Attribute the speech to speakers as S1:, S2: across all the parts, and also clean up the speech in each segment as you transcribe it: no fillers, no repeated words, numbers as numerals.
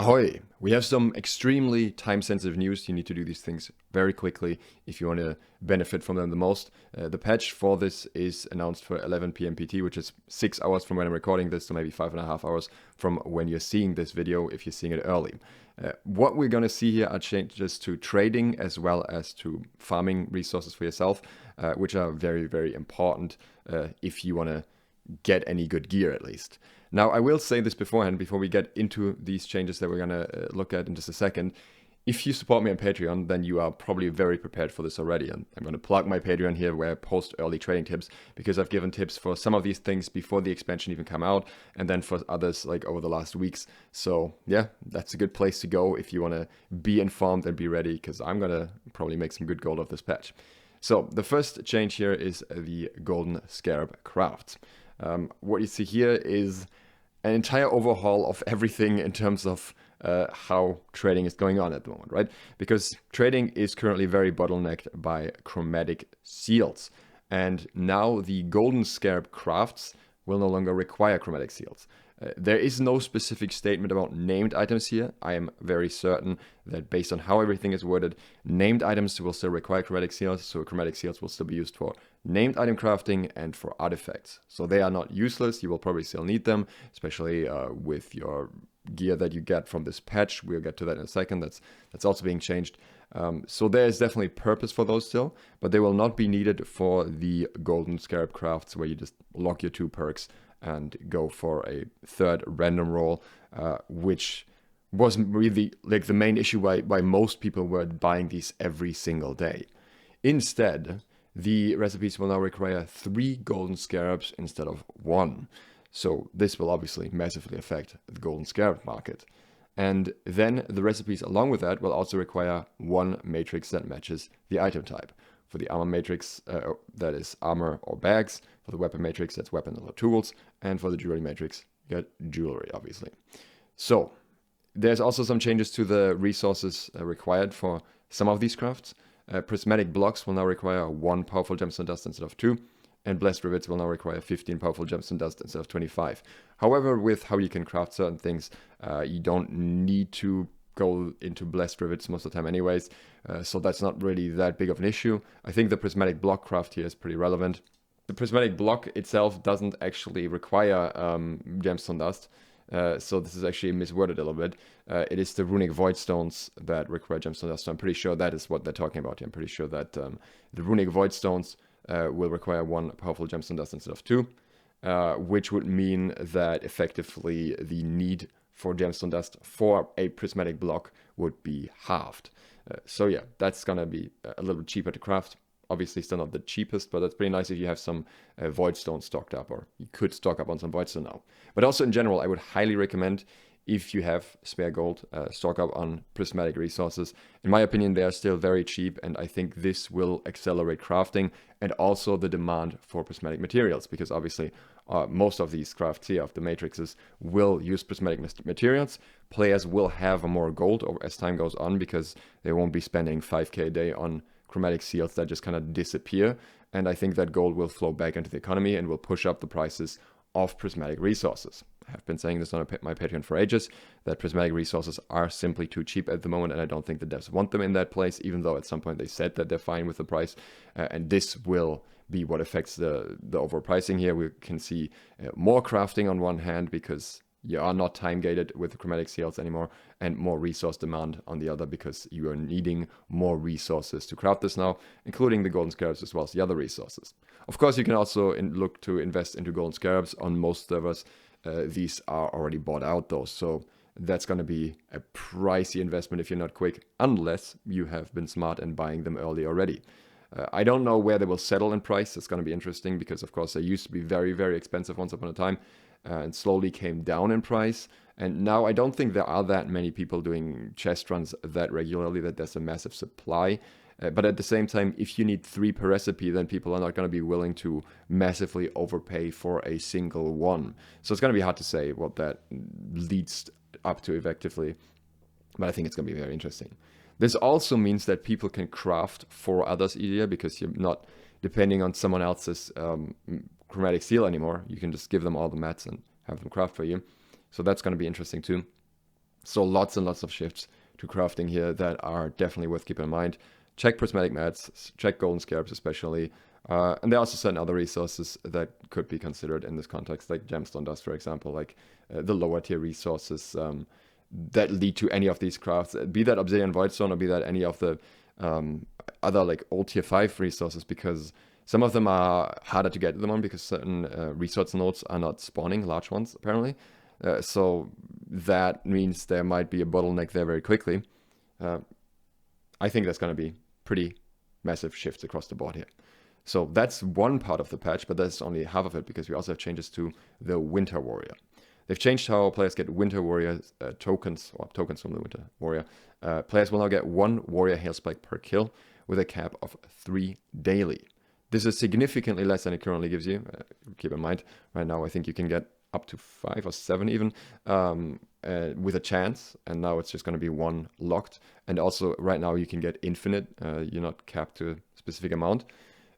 S1: Ahoy! We have some extremely time-sensitive news. You need to do these things very quickly if you want to benefit from them the most. The patch for this is announced for 11 p.m. PT, which is 6 hours from when I'm recording this, so maybe 5.5 hours from when you're seeing this video if you're seeing it early. What we're going to see here are changes to trading as well as to farming resources for yourself, which are very, very important if you want to get any good gear at least. Now, I will say this beforehand, before we get into these changes that we're going to look at in just a second. If you support me on Patreon, then you are probably very prepared for this already. And I'm going to plug my Patreon here where I post early trading tips, because I've given tips for some of these things before the expansion even come out, and then for others like over the last weeks. So yeah, that's a good place to go if you want to be informed and be ready, because I'm going to probably make some good gold off this patch. So the first change here is the Golden Scarab crafts. What you see here is an entire overhaul of everything in terms of how trading is going on at the moment, right? Because trading is currently very bottlenecked by chromatic seals. And now the Golden Scarab crafts will no longer require chromatic seals. There is no specific statement about named items here. I am very certain that based on how everything is worded, named items will still require chromatic seals, so chromatic seals will still be used for named item crafting and for artifacts. So they are not useless, you will probably still need them, especially with your gear that you get from this patch. We'll get to that in a second, that's also being changed. So there is definitely purpose for those still, but they will not be needed for the Golden Scarab crafts where you just lock your 2 perks and go for a third random roll, which wasn't really like the main issue why most people were buying these every single day. Instead, the recipes will now require 3 Golden Scarabs instead of 1. So this will obviously massively affect the Golden Scarab market. And then the recipes along with that will also require 1 matrix that matches the item type. For the armor matrix, that is armor or bags. For the weapon matrix, that's weapons or tools. And for the jewelry matrix, you get jewelry, obviously. So there's also some changes to the resources required for some of these crafts. Prismatic blocks will now require 1 powerful gemstone dust instead of 2. And blessed rivets will now require 15 powerful gemstone dust instead of 25. However, with how you can craft certain things, you don't need to go into blessed rivets most of the time anyways, so that's not really that big of an issue. I think the prismatic block craft here is pretty relevant. The prismatic block itself doesn't actually require gemstone dust, so this is actually misworded a little bit. It is the runic void stones that require gemstone dust, so I'm pretty sure that is what they're talking about here. I'm pretty sure that the runic void stones will require 1 powerful gemstone dust instead of 2, which would mean that effectively the need for gemstone dust for a prismatic block would be halved. So yeah, that's gonna be a little bit cheaper to craft. Obviously still not the cheapest, but that's pretty nice if you have some void stone stocked up, or you could stock up on some void stone now. But also in general, I would highly recommend, if you have spare gold, stock up on prismatic resources. In my opinion, they are still very cheap, and I think this will accelerate crafting and also the demand for prismatic materials, because obviously most of these crafts here of the matrices will use prismatic materials. Players will have more gold as time goes on, because they won't be spending 5k a day on chromatic seals that just kind of disappear. And I think that gold will flow back into the economy and will push up the prices of prismatic resources. I have been saying this on my Patreon for ages, that prismatic resources are simply too cheap at the moment, and I don't think the devs want them in that place, even though at some point they said that they're fine with the price. And this will be what affects the overpricing here. We can see more crafting on one hand, because you are not time gated with the chromatic seals anymore, and more resource demand on the other, because you are needing more resources to craft this now, including the Golden Scarabs as well as the other resources. Of course, you can also look to invest into Golden Scarabs on most servers. These are already bought out though, so that's going to be a pricey investment if you're not quick, unless you have been smart and buying them early already. I don't know where they will settle in price. It's going to be interesting, because of course they used to be very, very expensive once upon a time, and slowly came down in price. And now I don't think there are that many people doing chest runs that regularly, that there's a massive supply. But at the same time, if you need 3 per recipe, then people are not going to be willing to massively overpay for a single one. So it's going to be hard to say what that leads up to effectively, but I think it's going to be very interesting. This also means that people can craft for others easier, because you're not depending on someone else's chromatic seal anymore. You can just give them all the mats and have them craft for you. So that's going to be interesting too. So lots and lots of shifts to crafting here that are definitely worth keeping in mind. Check Prismatic mats, check Golden Scarabs especially. And there are also certain other resources that could be considered in this context, like Gemstone Dust, for example, like the lower tier resources that lead to any of these crafts, be that Obsidian Voidstone or be that any of the other like old tier 5 resources, because some of them are harder to get them on because certain resource nodes are not spawning, large ones apparently. So that means there might be a bottleneck there very quickly. I think that's going to be pretty massive shifts across the board here. So that's one part of the patch, but that's only half of it because we also have changes to the Winter Warrior. They've changed how players get Winter Warrior tokens, or tokens from the Winter Warrior. Players will now get 1 Warrior Hail Spike per kill with a cap of 3 daily. This is significantly less than it currently gives you. Keep in mind, right now I think you can get up to 5 or 7 even with a chance, and now it's just going to be 1 locked. And also right now you can get infinite, you're not capped to a specific amount.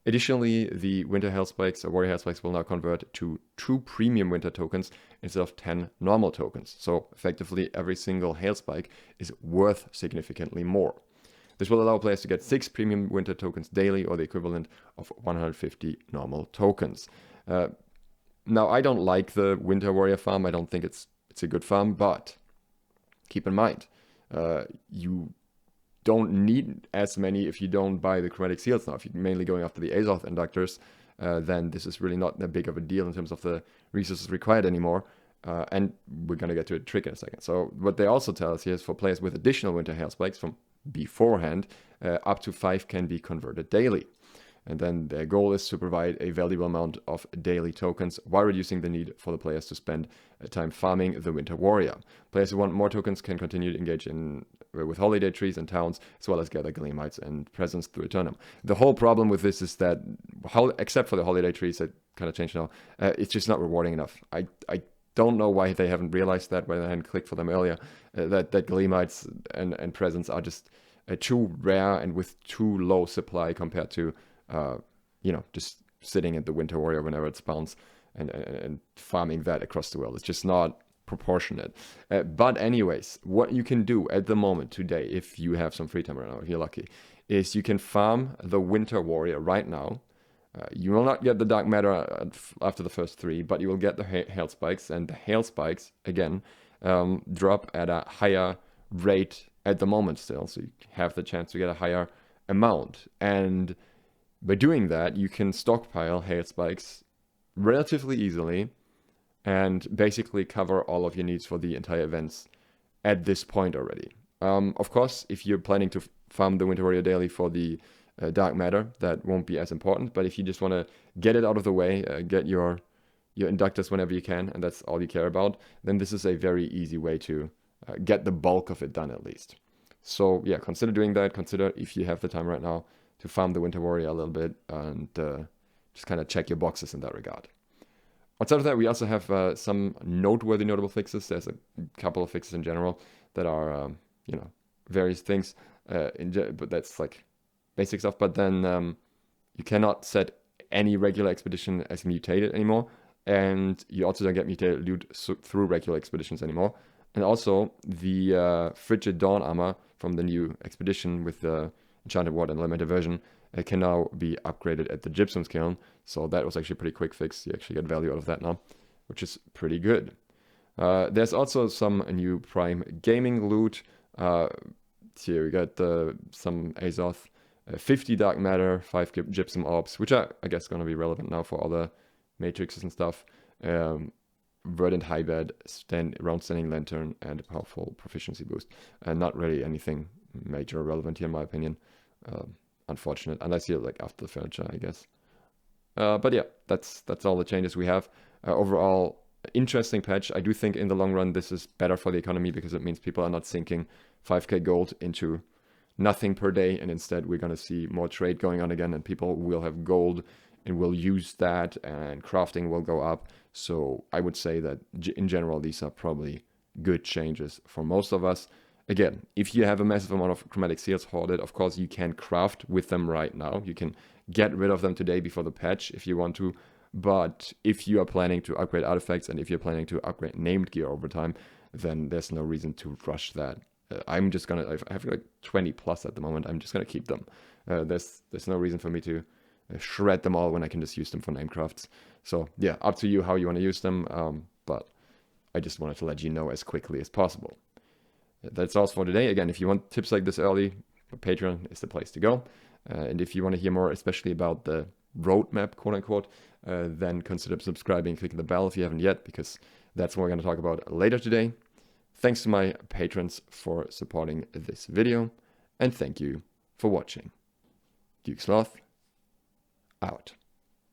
S1: Additionally, the Winter Hail Spikes or Warrior Hail Spikes will now convert to 2 premium winter tokens instead of 10 normal tokens. So effectively every single Hail Spike is worth significantly more. This will allow players to get 6 premium winter tokens daily, or the equivalent of 150 normal tokens. Now, I don't like the Winter Warrior farm. I don't think it's a good farm, but keep in mind, you don't need as many if you don't buy the Chromatic Seals now. If you're mainly going after the SLOTH inductors, then this is really not that big of a deal in terms of the resources required anymore. And we're going to get to a trick in a second. So what they also tell us here is for players with additional Winter Hail Spikes from beforehand, up to 5 can be converted daily. And then their goal is to provide a valuable amount of daily tokens while reducing the need for the players to spend time farming the Winter Warrior. Players who want more tokens can continue to engage with holiday trees and towns, as well as gather gleamites and presents to return them. The whole problem with this is that, except for the holiday trees that kind of changed now, it's just not rewarding enough. I don't know why they haven't realized that, why they hadn't clicked for them earlier, that gleamites and presents are just too rare and with too low supply compared to just sitting at the Winter Warrior whenever it spawns and farming that across the world. It's just not proportionate. But anyways, what you can do at the moment today, if you have some free time right now, if you're lucky, is you can farm the Winter Warrior right now. You will not get the Dark Matter after the first 3, but you will get the Hail Spikes, and the Hail Spikes, again, drop at a higher rate at the moment still, so you have the chance to get a higher amount. And by doing that, you can stockpile Hail Spikes relatively easily and basically cover all of your needs for the entire events at this point already. Of course, if you're planning to farm the Winter Warrior daily for the Dark Matter, that won't be as important. But if you just want to get it out of the way, get your inductors whenever you can, and that's all you care about, then this is a very easy way to get the bulk of it done at least. So yeah, consider doing that. Consider, if you have the time right now, to farm the Winter Warrior a little bit and just kind of check your boxes in that regard. Outside of that, we also have some notable fixes. There's a couple of fixes in general that are, various things, but that's like basic stuff. But then you cannot set any regular expedition as mutated anymore, and you also don't get mutated loot through regular expeditions anymore. And also the Frigid Dawn armor from the new expedition with the Enchanted Ward and limited version can now be upgraded at the Gypsum's Kiln. So that was actually a pretty quick fix. You actually get value out of that now, which is pretty good. There's also some new Prime Gaming loot. Here we got some SLOTH, 50 Dark Matter, 5 Gypsum Orbs, which are, I guess, going to be relevant now for all the matrixes and stuff. Verdant Highbed, Round Standing Lantern, and a powerful proficiency boost. Not really anything major relevant here in my opinion. Unfortunate, unless you're like after the furniture, I guess. But yeah, that's all the changes we have. Overall, interesting patch. I do think in the long run this is better for the economy because it means people are not sinking 5k gold into nothing per day, and instead we're going to see more trade going on again, and people will have gold and will use that, and crafting will go up. So I would say that in general these are probably good changes for most of us. Again, if you have a massive amount of Chromatic Seals hoarded, of course you can craft with them right now. You can get rid of them today before the patch if you want to. But if you are planning to upgrade artifacts, and if you're planning to upgrade named gear over time, then there's no reason to rush that. I'm just gonna, I have like 20 plus at the moment. I'm just gonna keep them. There's no reason for me to shred them all when I can just use them for name crafts. So yeah, up to you how you want to use them. But I just wanted to let you know as quickly as possible. That's all for today. Again, if you want tips like this early, Patreon is the place to go. And if you want to hear more, especially about the roadmap, quote unquote, then consider subscribing and clicking the bell if you haven't yet, because that's what we're going to talk about later today. Thanks to my patrons for supporting this video, and thank you for watching. Duke Sloth, out.